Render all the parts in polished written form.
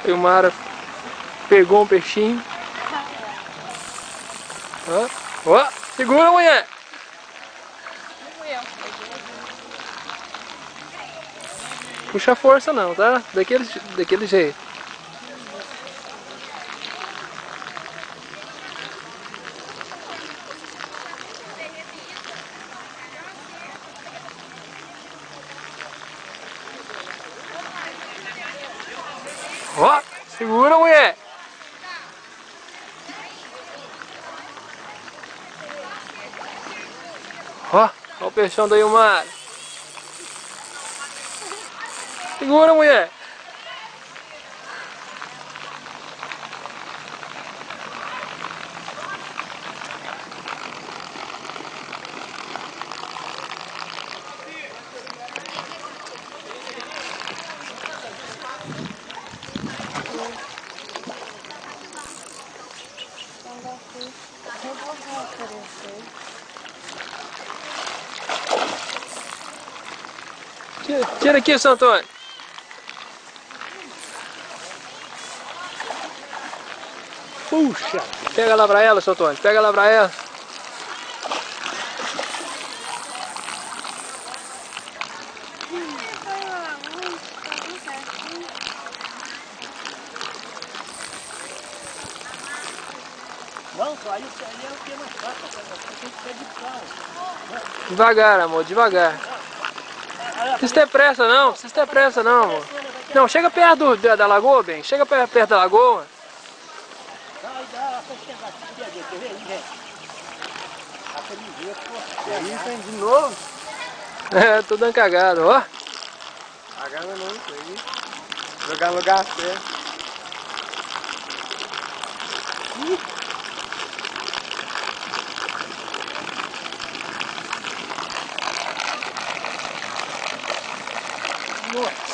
A Ilmara pegou um peixinho. Ó, ó, segura, mulher! Puxa força não, tá? Daquele jeito. Ó, segura, mulher! Ó, ó o peixão da Ilmara. Segura, mulher! Tira aqui, Santo Antônio. Puxa! Pega lá pra ela, Santo Antônio. Pega lá pra ela. Não, só aí é o que é mais fácil, tem que ser de carro. Devagar, amor, devagar. Não precisa ter pressa não, precisa ter pressa não, amor. Não, chega perto da lagoa, bem. Chega perto da lagoa. Dá pra chegar aqui, quer ver? Vem. E aí, vem de novo. É, tô dando cagada, ó. Cagada não, isso aí. Jogar no lugar certo.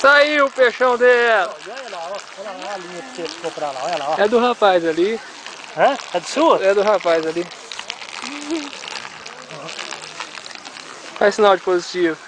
Saiu o peixão dela. Olha lá, olha lá a linha que você ficou pra lá, olha lá, ó. É do rapaz ali. Hã? É de sua? É do rapaz ali. Faz sinal de positivo.